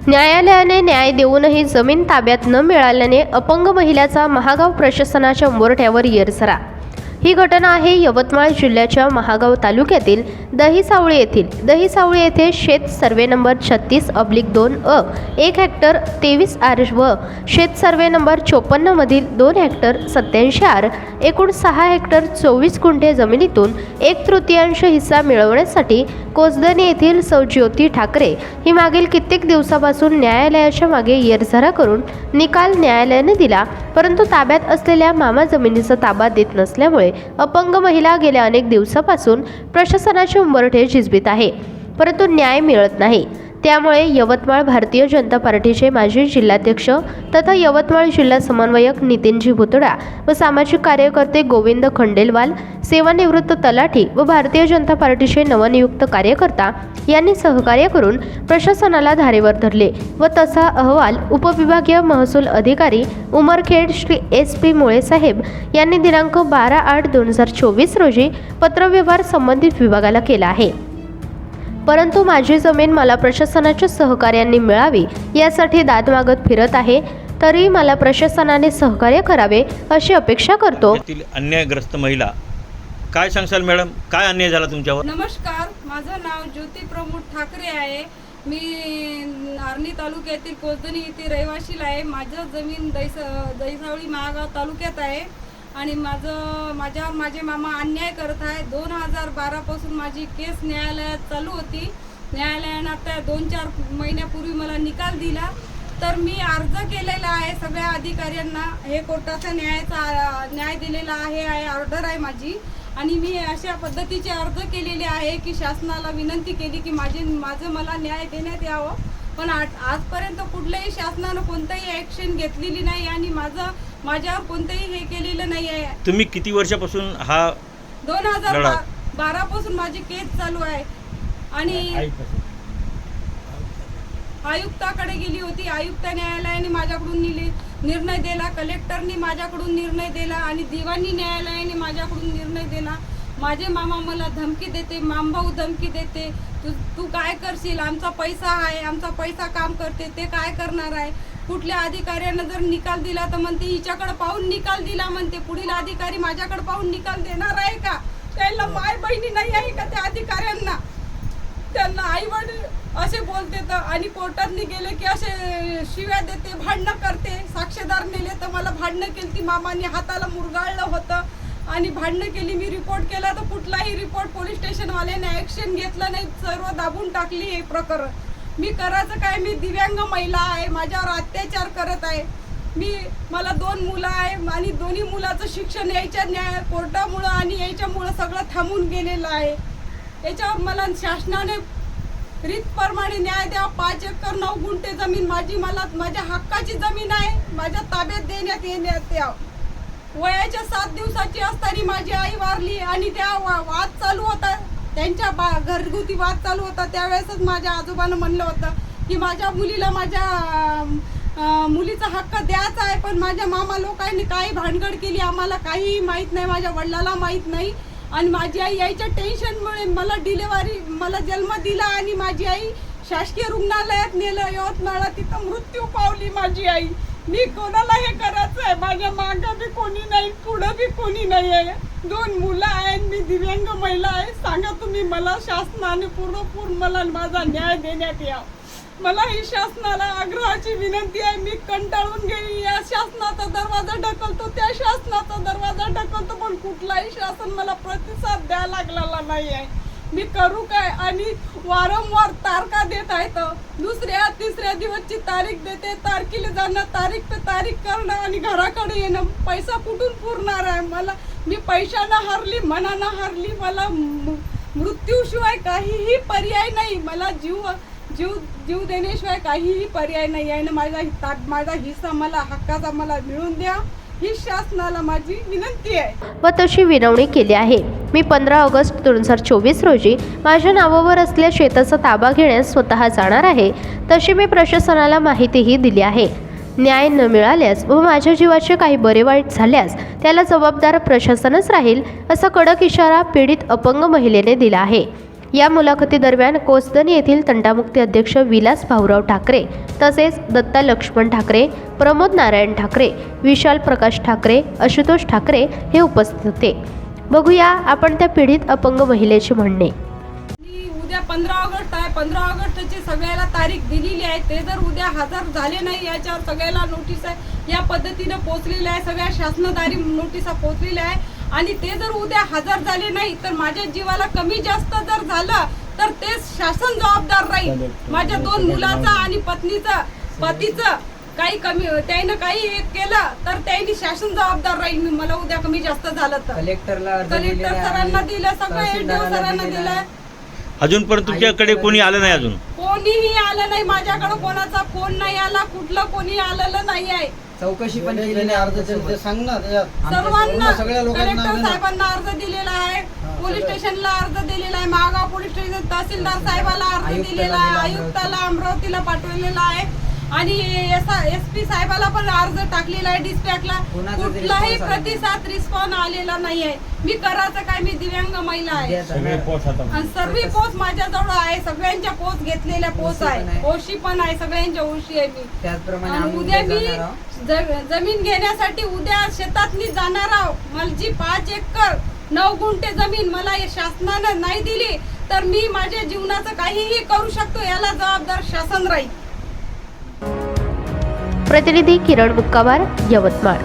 न्यायालयाने न्याय देऊनही जमीन ताब्यात न मिळाल्याने अपंग महिलेचा महागाव प्रशासनाच्या उंबरठ्यावर येरझारा। ही घटना आहे यवतमाळ जिल्ह्याच्या महागाव तालुक्यातील दहिसावळी येथे शेत सर्वे नंबर 36/2 1 हेक्टर 23 आर व शेत सर्वे नंबर 54 मधील 2 हेक्टर 87 आर एकूण 6 हेक्टर 24 गुंठे जमिनीतून 1/3 हिस्सा मिळवण्यासाठी कोसदनी येथील सौ ज्योती ठाकरे ही मागील कित्येक दिवसापासून न्यायालयाच्या मागे येरझारा करून निकाल न्यायालयाने दिला, परंतु ताब्यात असलेल्या मामा जमिनीचा ताबा देत नसल्यामुळे अपंग महिला गेल्या अनेक दिवसापासून प्रशासनाचे उंबरठे झिजवीत आहे, परंतु न्याय मिळत नाही। त्यामुळे यवतमाळ भारतीय जनता पार्टीचे माजी जिल्हाध्यक्ष तथा यवतमाळ जिल्हा समन्वयक नितीनजी भुतडा व सामाजिक कार्यकर्ते गोविंद खंडेलवाल, सेवानिवृत्त तलाठी व भारतीय जनता पार्टीचे नवनियुक्त कार्यकर्ता यांनी सहकार्य करून प्रशासनाला धारेवर धरले व तसा अहवाल उपविभागीय महसूल अधिकारी उमरखेड श्री SP मुळे साहेब यांनी दिनांक 12/8/2024 रोजी पत्रव्यवहार संबंधित विभागाला केला आहे। परंतु माझी जमीन मला प्रशासनाच्या सहकार्याने मिळावी यासाठी दाद मागत फिरत आहे, तरी मला प्रशासनाने सहकार्य करावे अशी अपेक्षा करतो। अन्यायग्रस्त महिला काय सांगशाल मॅडम, काय अन्याय झाला तुमच्यावर? नमस्कार, माझं नाव ज्योती प्रमोद ठाकरे आहे। मी आर्णी तालुक्यातील कोसदनी येथे रहिवासी आहे। माझं जमीन दहिसावळी महागाव तालुक्यात आहे आणि माझ्यावर माझे मामा अन्याय करत आहे। 2012 पासून माझी केस न्यायालयात चालू होती। न्यायालयाने आता 2-4 महिन्यापूर्वी मला निकाल दिला, तर मी अर्ज केलेला आहे सगळ्या अधिकाऱ्यांना। हे कोर्टाचा न्याय दिलेला आहे, ऑर्डर आहे माझी, आणि मी अशा पद्धतीचे अर्ज केलेले आहे की शासनाला विनंती केली की माझं मला न्याय देण्यात यावं, पण आजपर्यंत कुठल्याही शासनानं कोणताही ॲक्शन घेतलेली नाही आणि माझ्यावर कोणतंही हे केलेलं नाही आहे। तुम्ही किती वर्षापासून हा 2012 पासून माझी केस चालू आहे आणि आयुक्ताकडे गेली होती। आयुक्त न्यायालयाने माझ्याकडून निर्णय दिला, कलेक्टरनी माझ्याकडून निर्णय दिला आणि दिवाणी न्यायालयाने माझ्याकडून निर्णय दिला। माझे मामा मला धमकी देते, मामभाऊ धमकी देते, तू काय करशील, आमचा पैसा आहे, आमचा पैसा काम करते, ते काय करणार आहे। कुठल्या अधिकाऱ्यानं जर निकाल दिला तर म्हणते हिच्याकडे पाहून निकाल दिला म्हणते, पुढील अधिकारी माझ्याकडे पाहून निकाल देणार आहे का? त्यांना माय बहिणी नाही आहे का त्या अधिकाऱ्यांना? त्यांना आई वडील असे बोलते तर, आणि कोर्टात गेले की असे शिव्या देते, भांडणं करते। साक्षीदार नेले तर मला भांडणं केली, ती मामाने हाताला मुरगाळलं होतं आणि भांडणं केली। मी रिपोर्ट केला तर कुठलाही रिपोर्ट पोलीस स्टेशनवाल्याने ॲक्शन घेतलं नाही, सर्व दाबून टाकली हे प्रकरण। मी करायचं काय? मी दिव्यांग महिला आहे, माझ्यावर अत्याचार करत आहे। मला 2 मुलं आहे आणि दोन्ही मुलाचं शिक्षण याच्या कोर्टामुळं आणि याच्यामुळं सगळं थांबून गेलेलं आहे। याच्यावर मला शासनाने रीतप्रमाणे न्याय द्या। 5 एकर 9 गुंठे जमीन माझ्या हक्काची जमीन आहे, माझ्या ताब्यात देण्यात यावं। वयाच्या 7 दिवसाची असताना माझी आई वारली आणि त्या वाद चालू होता, त्यांच्या घरगुती वाद चालू होता। त्यावेळेसच माझ्या आजोबानं म्हणलं होतं की माझ्या मुलीला मुलीचा हक्क द्यायचा आहे, पण माझ्या मामा लोकांनी काही भानगड केली, आम्हाला काहीही माहीत नाही, माझ्या वडिलाला माहीत नाही। आणि माझी आई यायच्या टेन्शनमुळे मला जन्म दिला आणि माझी आई शासकीय रुग्णालयात नेलं यवतमाळला, तिथं मृत्यू पावली माझी आई। मी कोणाला हे करायचं आहे? माझ्या मागं बी कोणी नाही, पुढं बी कोणी नाही आहे, 2 मुलं आहेत, मी दिव्यांग महिला आहे। सांगा तुम्ही मला, शासनाने पूर्ण मला माझा न्याय देण्यात यावा। मला ही शासनाला आग्रहाची विनंती आहे। मी कंटाळून गेली, या शासनाचा दरवाजा ढकलतो, त्या शासनाचा दरवाजा ढकलतो, पण कुठलाही शासन मला प्रतिसाद द्यायला लागलेला नाही आहे। मी करू काय? आणि वारंवार तारखा देत आहेत, 2-3 दिवसची तारीख देते, तारखेला जाणं, तारीख पे तारीख करणं आणि घराकडे येणं। पैसा कुठून पुरणार आहे? मी पैशानं हरली, मनानं हरली, मला मृत्यूशिवाय काहीही पर्याय नाही, मला जीव देण्याशिवाय काहीही पर्याय नाही आहे। माझा हिस्सा मला हक्काचा मला मिळून द्या, ही शासनाला माझी विनंती आहे व तशी विनवणी केली आहे। मी 15 ऑगस्ट 2024 रोजी माझ्या नावावर असलेल्या शेताचा ताबा घेण्यास स्वतः जाणार आहे, तशी मी प्रशासनाला माहितीही दिली आहे। न्याय न मिळाल्यास व माझ्या जीवाचे काही बरे वाईट झाल्यास त्याला जबाबदार प्रशासनच राहील, असा कडक इशारा पीडित अपंग महिलेने दिला आहे। या मुलाखतीदरम्यान कोसदन येथील तंटामुक्ती अध्यक्ष विलास भाऊराव ठाकरे तसेच दत्ता लक्ष्मण ठाकरे, प्रमोद नारायण ठाकरे, विशाल प्रकाश ठाकरे, आशुतोष ठाकरे हे उपस्थित होते. बघूया आपण त्या पीडित अपंग महिलेचे म्हणणे. आणि उद्या 15 ऑगस्ट आहे. 15 ऑगस्टची सगळ्याला तारीख दिलेली आहे. ते जर उद्या हजर झाले नाही याच्यावर सगळ्याला नोटीस आहे. या पद्धतीनं पोचलेली आहे. सगळ्या शासनाद्वारे नोटिसा पोचलेल्या आहे. आणि ते जर उद्या हजर झाले नाही तर माझ्या जीवाला कमी जास्त जर झालं तर ते शासन जबाबदार राहील. माझ्या 2 मुलाचा आणि पतीचं काही कमी त्यानं काही केलं तर त्यांनी शासन जबाबदार राहील. मला उद्या कमी जास्त झालं तर कलेक्टर सरांना दिलं, सगळं एनडीओ सरांना दिलं. अजूनपर्यंत तुमच्याकडे कोणी आलं नाही अजून? कोणीही आलं नाही. माझ्याकडे कोणाचा फोन नाही आला, कुठलं कोणी आलेलं नाही आहे. चौकशी पण केली नाही. अर्ज सांग ना त्याच्यात. सर्वांना सगळ्या लोकांना कलेक्टर साहेबांना अर्ज दिलेला आहे, पोलीस स्टेशनला अर्ज दिलेला आहे, महागाव पोलीस स्टेशन तहसीलदार साहेबाला अर्ज दिलेला आहे, आयुक्ताला अमरावतीला पाठवलेला आहे आणि SP साहेबाला पण अर्ज टाकलेला आहे डिस्पॅचला. कुठलाही प्रतिसाद रिस्पॉन्स आलेला नाही आहे. मी करायचं काय, मी दिव्यांग महिला आहे आणि सर्व पोस्ट माझ्याजवळ आहे. सगळ्यांच्या पोस्ट घेतलेल्या पोस्ट आहे, ओशी पण आहे, सगळ्यांच्या ओशी आहे. मी त्याचप्रमाणे उद्या मी जमीन घेण्यासाठी उद्या शेतातली जाणार आहोत. माझी 5 एकर 9 गुंठे जमीन मला शासनानं नाही दिली तर मी माझ्या जीवनाचं काहीही करू शकतो. याला जबाबदार शासन राहील. प्रतिनिधी किरण मुक्कावार, यवतमाळ.